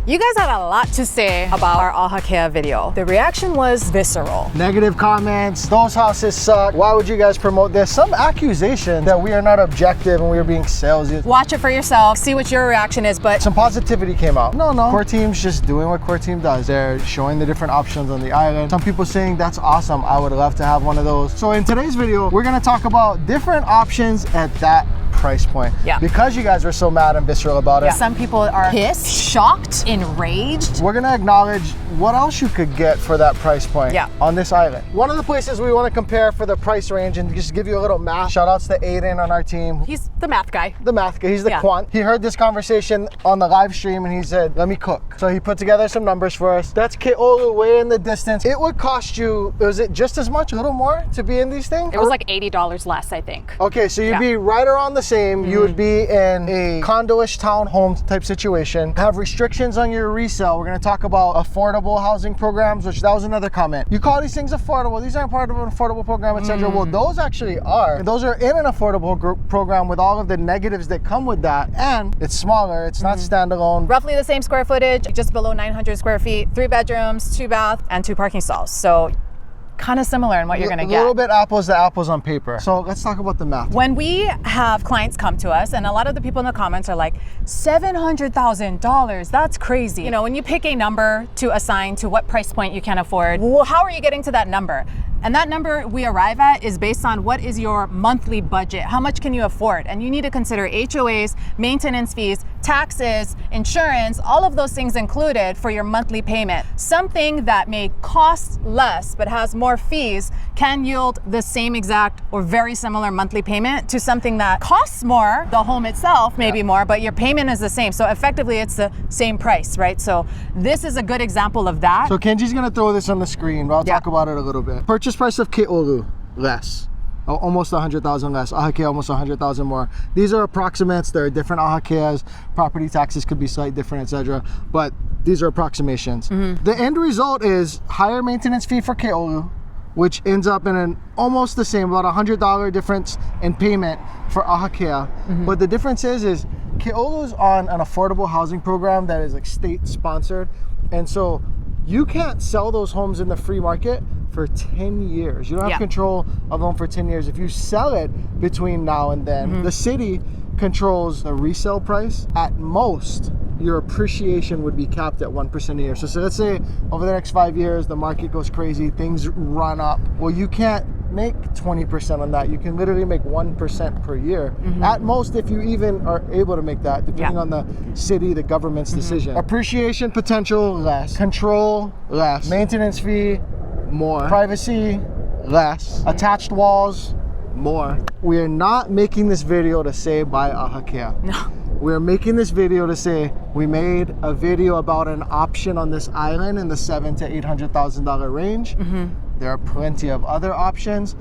You guys had a lot to say about our Ahakea video. The reaction was visceral. Negative comments, those houses suck. Why would you guys promote this? Some accusation that we are not objective and we are being salesy. Watch it for yourself, see what your reaction is, but some positivity came out. No. Core Team's just doing what Core Team does. They're showing the different options on the island. Some people saying that's awesome. I would love to have one of those. So in today's video, we're gonna talk about different options at that price point. Yeah. Because you guys were so mad and visceral about it. Some people are pissed, shocked, enraged. We're gonna acknowledge what else you could get for that price point on this island. One of the places we want to compare for the price range and just give you a little math. Shout outs to Aiden on our team. He's the math guy. The math guy, he's the quant. He heard this conversation on the live stream and he said, let me cook. So he put together some numbers for us. That's Koulu way in the distance. It would cost you, was it just as much, a little more to be in these things? It was like $80 less, I think. Okay, so you'd be right around the same. You would be in a condo-ish townhome type situation. Have restrictions on your resale. We're gonna talk about affordable housing programs, which that was another comment. You call these things affordable. These aren't part of an affordable program, etc. Well, those actually are. Those are in an affordable program with all of the negatives that come with that. And it's smaller, it's not standalone. Roughly the same square footage, just below 900 square feet, 3 bedrooms, 2 bath, and 2 parking stalls. So kind of similar in what you're gonna get. A little bit apples to apples on paper. So let's talk about the math. When we have clients come to us, and a lot of the people in the comments are like, $700,000, that's crazy. You know, when you pick a number to assign to what price point you can afford, well, how are you getting to that number? And that number we arrive at is based on what is your monthly budget? How much can you afford? And you need to consider HOAs, maintenance fees, taxes, insurance, all of those things included for your monthly payment. Something that may cost less but has more fees can yield the same exact or very similar monthly payment to something that costs more. The home itself may be more, but your payment is the same. So effectively it's the same price, right? So this is a good example of that. So Kenji's gonna throw this on the screen, but I'll talk about it a little bit. Purchase price of Koulu, less. Almost 100,000 less. Ahakea almost 100,000 more. These are approximates. There are different Ahakeas. Property taxes could be slightly different, etc. But these are approximations. The end result is higher maintenance fee for Koulu, which ends up in an almost the same, about $100 difference in payment for Ahakea. But the difference is Koulu's on an affordable housing program that is like state sponsored, and so you can't sell those homes in the free market for 10 years. You don't have control of them for 10 years. If you sell it between now and then, the city controls the resale price. At most, your appreciation would be capped at 1% a year. So let's say over the next 5 years, the market goes crazy, things run up. Well, you can't make 20% on that. You can literally make 1% per year. At most, if you even are able to make that, depending on the city, the government's decision. Appreciation potential, less. Control, less. Maintenance fee, more. Privacy, less. Attached walls, more. We are not making this video to say buy Ahakea. No. We're making this video to say we made a video about an option on this island in the $700,000 to $800,000 range. There are plenty of other options,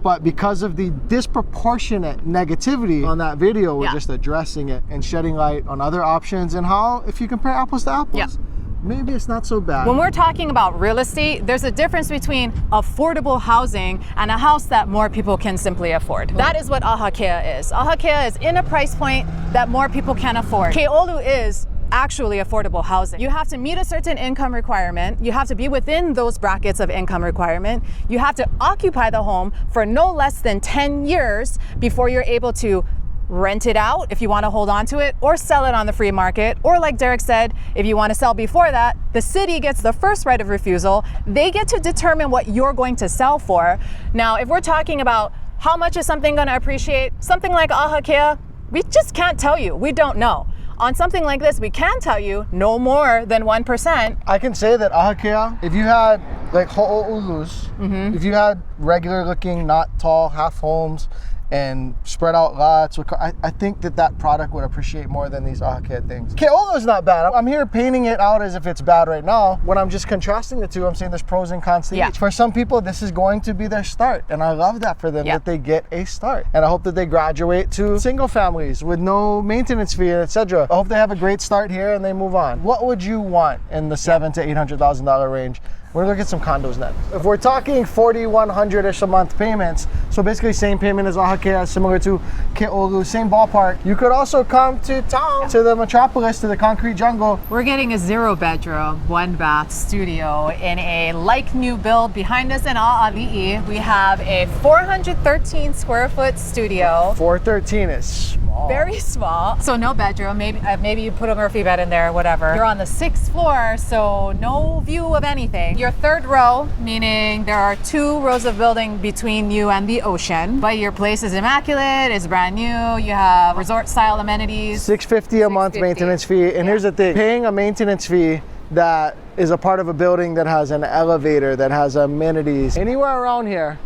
but because of the disproportionate negativity on that video, we're just addressing it and shedding light on other options and how, if you compare apples to apples, maybe it's not so bad. When we're talking about real estate, there's a difference between affordable housing and a house that more people can simply afford. That is what Ahakea is. Ahakea is in a price point that more people can afford. Koulu is actually affordable housing. You have to meet a certain income requirement. You have to be within those brackets of income requirement. You have to occupy the home for no less than 10 years before you're able to rent it out if you want to hold on to it, or sell it on the free market, or like Derek said, if you want to sell before that, the city gets the first right of refusal. They get to determine what you're going to sell for. Now, if we're talking about how much is something going to appreciate, something like Ahakea, we just can't tell you. We don't know. On something like this, we can tell you no more than 1%. I can say that Ahakea, if you had like ho'oulus, if you had regular looking, not tall, half homes, and spread out lots, I think that product would appreciate more than these Ahakea things. Koulu is not bad. I'm here painting it out as if it's bad right now. When I'm just contrasting the two, I'm saying there's pros and cons to each. For some people, this is going to be their start, and I love that for them, that they get a start. And I hope that they graduate to single families with no maintenance fee, etc. I hope they have a great start here and they move on. What would you want in the $700,000 to $800,000 range? We're gonna look at some condos next. If we're talking 4,100-ish a month payments, so basically same payment as Ahakea, similar to Koulu, same ballpark, you could also come to town, to the metropolis, to the concrete jungle. We're getting a 0-bedroom, 1-bath studio in a like new build. Behind us in A'ali'i, we have a 413 square foot studio. 413 is small. Very small. So no bedroom, maybe you put a Murphy bed in there, whatever. You're on the 6th floor, so no view of anything. Your 3rd row, meaning there are 2 rows of building between you and the ocean, but your place is immaculate, it's brand new, you have resort style amenities. $650 a month maintenance fee. And here's the thing, paying a maintenance fee that is a part of a building that has an elevator, that has amenities, anywhere around here,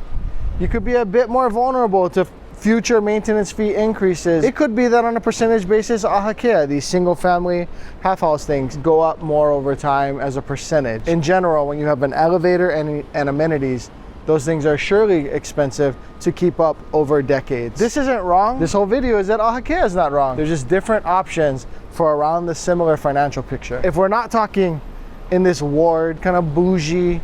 you could be a bit more vulnerable to future maintenance fee increases. It could be that on a percentage basis, Ahakea, these single family half house things, go up more over time as a percentage. In general, when you have an elevator and amenities, those things are surely expensive to keep up over decades. This isn't wrong. This whole video is that Ahakea is not wrong. There's just different options for around the similar financial picture. If we're not talking in this ward, kind of bougie,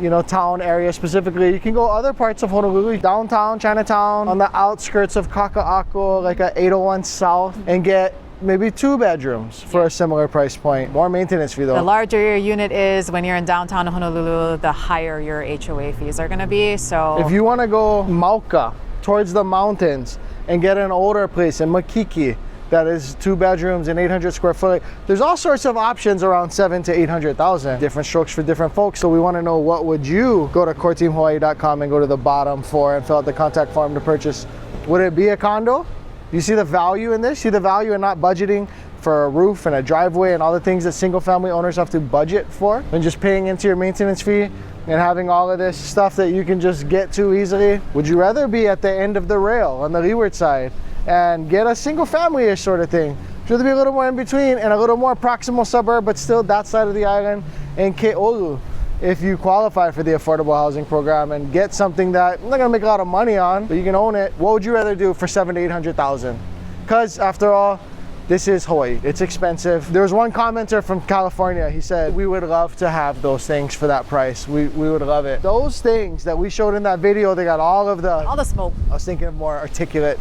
you know, town area specifically, you can go other parts of Honolulu, downtown, Chinatown, on the outskirts of Kaka'ako, like a 801 South, and get maybe 2 bedrooms for a similar price point. More maintenance fee though. The larger your unit is when you're in downtown Honolulu, the higher your HOA fees are gonna be. So if you wanna go Mauka, towards the mountains, and get an older place in Makiki, that is 2 bedrooms and 800 square foot. There's all sorts of options around 700,000 to 800,000. Different strokes for different folks. So we want to know, what would you go to coreteamhawaiʻi.com and go to the bottom for and fill out the contact form to purchase? Would it be a condo? Do you see the value in this? See the value in not budgeting for a roof and a driveway and all the things that single family owners have to budget for, and just paying into your maintenance fee and having all of this stuff that you can just get to easily? Would you rather be at the end of the rail on the leeward side and get a single family-ish sort of thing? Should be a little more in between and a little more proximal suburb, but still that side of the island in Koulu, if you qualify for the affordable housing program and get something that you're not gonna make a lot of money on, but you can own it. What would you rather do for 700,000 to 800,000? Because after all, this is Hawaii. It's expensive. There was one commenter from California. He said, we would love to have those things for that price. We would love it. Those things that we showed in that video, they got all the smoke. I was thinking of more articulate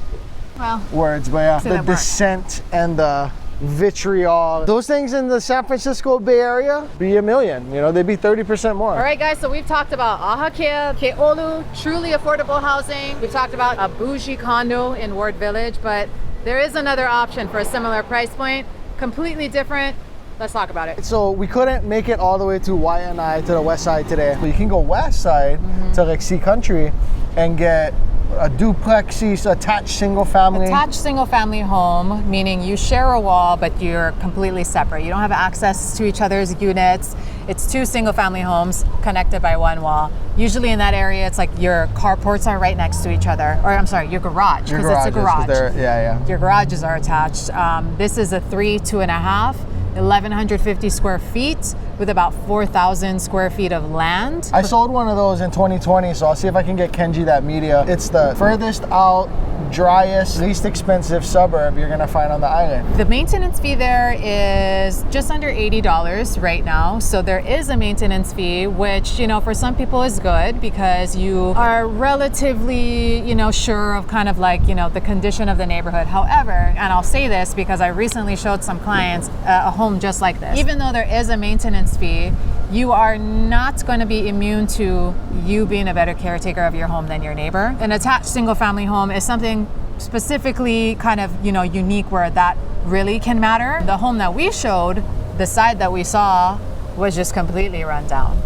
Well, words, but yeah, the dissent and the vitriol. Those things in the San Francisco Bay Area be $1 million. You know, they'd be 30% more. All right, guys, so we've talked about Ahakea, Koulu, truly affordable housing. We've talked about a bougie condo in Ward Village, but there is another option for a similar price point, completely different. Let's talk about it. So we couldn't make it all the way to Waianae, to the west side today. But you can go west side to like Sea Country and get a duplexes, attached single family. Attached single family home, meaning you share a wall, but you're completely separate. You don't have access to each other's units. It's 2 single family homes connected by 1 wall. Usually in that area, it's like your carports are right next to each other. Or I'm sorry, your garage, because it's a garage. Your garages are attached. This is a 3, 2.5, 1,150 square feet with about 4,000 square feet of land. I sold one of those in 2020, so I'll see if I can get Kenji that media. It's the furthest out, driest, least expensive suburb you're gonna find on the island. The maintenance fee there is just under $80 right now. So there is a maintenance fee, which, you know, for some people is good because you are relatively, you know, sure of kind of like, you know, the condition of the neighborhood. However, and I'll say this because I recently showed some clients a home just like this. Even though there is a maintenance fee, you are not going to be immune to you being a better caretaker of your home than your neighbor. An attached single family home is something specifically kind of, you know, unique where that really can matter. The home that we showed, the side that we saw, was just completely run down.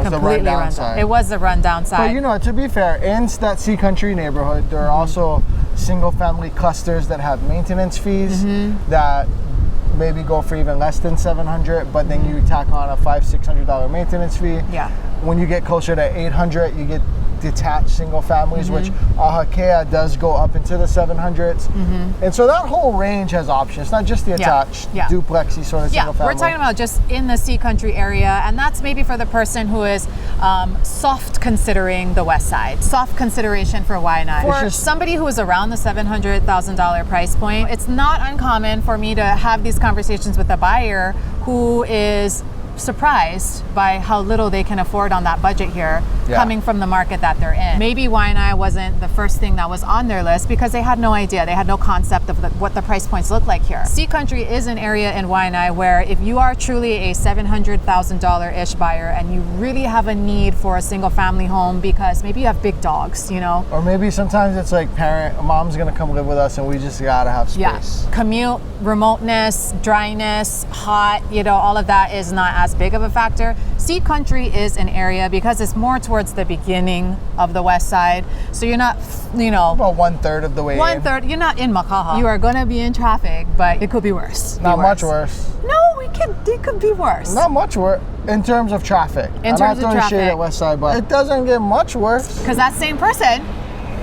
Completely run down. It was the rundown side. But you know, to be fair, in that Sea Country neighborhood, there are also single family clusters that have maintenance fees that maybe go for even less than $700, but then you tack on a $500-600 maintenance fee. Yeah. When you get closer to $800, you get detached single families, which Ahakea does go up into the 700s. And so that whole range has options, not just the attached duplexy sort of single family. We're talking about just in the Sea Country area, and that's maybe for the person who is soft considering the west side, soft consideration for Waianae. For somebody who is around the $700,000 price point, it's not uncommon for me to have these conversations with a buyer who is surprised by how little they can afford on that budget here, Yeah. coming from the market that they're in. Maybe Waianae wasn't the first thing that was on their list because they had no idea. They had no concept of what the price points look like here. Sea Country is an area in Waianae where if you are truly a $700,000-ish buyer and you really have a need for a single family home because maybe you have big dogs, you know? Or maybe sometimes it's like mom's gonna come live with us and we just gotta have space. Yeah. Commute, remoteness, dryness, hot, you know, all of that is not as big of a factor. Sea Country is an area because it's more towards the beginning of the west side. So you're not, you know, About 1/3 of the way in. 1/3, you're not in Makaha. You are gonna be in traffic, but it could be worse. Not much worse. No, it could be worse. Not much worse in terms of traffic. In terms of I'm not throwing shade traffic. at West Side, but it doesn't get much worse. Because that same person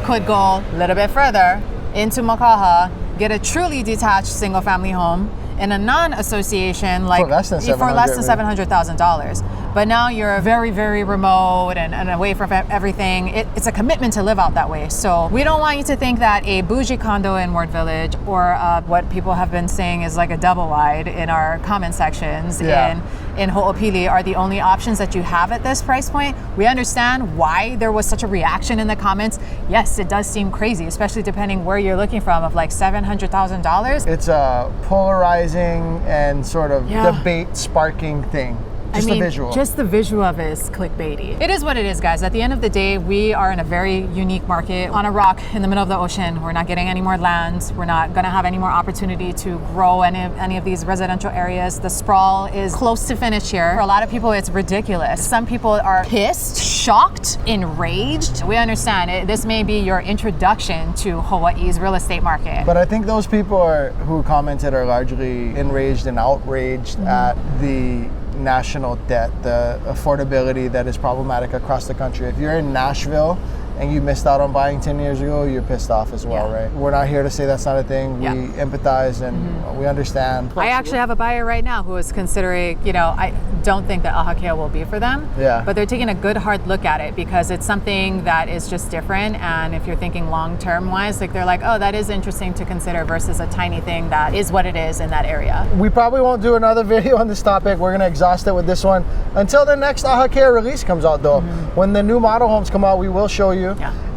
could go a little bit further into Makaha, get a truly detached single family home in a non-association like For less than $700,000. But now you're very, very remote and away from everything. It's a commitment to live out that way. So we don't want you to think that a bougie condo in Ward Village or what people have been saying is like a double wide in our comment sections in Ho'opili are the only options that you have at this price point. We understand why there was such a reaction in the comments. Yes, it does seem crazy, especially depending where you're looking from, of like $700,000. It's a polarizing and sort of debate sparking thing. Just the visual. Just the visual of it is clickbaity. It is what it is, guys. At the end of the day, we are in a very unique market on a rock in the middle of the ocean. We're not getting any more land. We're not going to have any more opportunity to grow any of these residential areas. The sprawl is close to finish here. For a lot of people, it's ridiculous. Some people are pissed, shocked, enraged. We understand this may be your introduction to Hawaii's real estate market. But I think those people who commented are largely enraged and outraged at the national debt, the affordability that is problematic across the country. If you're in Nashville and you missed out on buying 10 years ago, you're pissed off as well, right? We're not here to say that's not a thing. We empathize and we understand. I actually have a buyer right now who is considering, you know, I don't think that Ahakea will be for them, but they're taking a good hard look at it because it's something that is just different. And if you're thinking long-term wise, like they're like, oh, that is interesting to consider versus a tiny thing that is what it is in that area. We probably won't do another video on this topic. We're gonna exhaust it with this one until the next Ahakea release comes out though. When the new model homes come out, we will show you.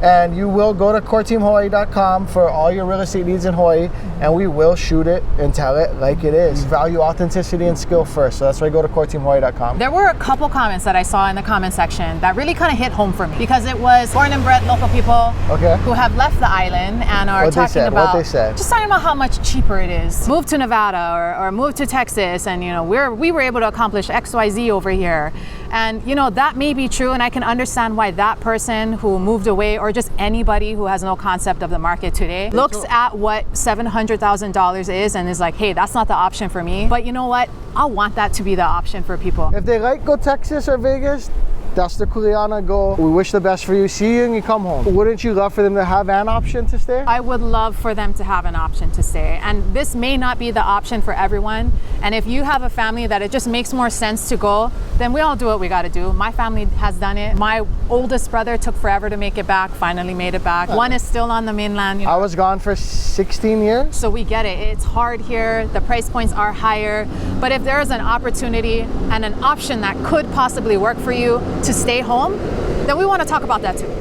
And you will go to coreteamhawaiʻi.com for all your real estate needs in Hawaii, and we will shoot it and tell it like it is. Value authenticity and skill first, so that's why I go to coreteamhawaiʻi.com. There were a couple comments that I saw in the comment section that really kind of hit home for me because it was born and bred local people who have left the island and are talking about how much cheaper it is. Move to Nevada or move to Texas, and you know we were able to accomplish XYZ over here. And you know that may be true, and I can understand why that person who moved away, or just anybody who has no concept of the market today, looks at what $700,000 is and is like, hey, that's not the option for me. But you know what? I want that to be the option for people. If they like go Texas or Vegas, that's the Kuleana go. We wish the best for you. See you and you come home. Wouldn't you love for them to have an option to stay? I would love for them to have an option to stay. And this may not be the option for everyone. And if you have a family that it just makes more sense to go, then we all do what we got to do. My family has done it. My oldest brother took forever to make it back, finally made it back. One is still on the mainland. You know. I was gone for 16 years. So we get it. It's hard here. The price points are higher. But if there is an opportunity and an option that could possibly work for you to stay home, then we want to talk about that too.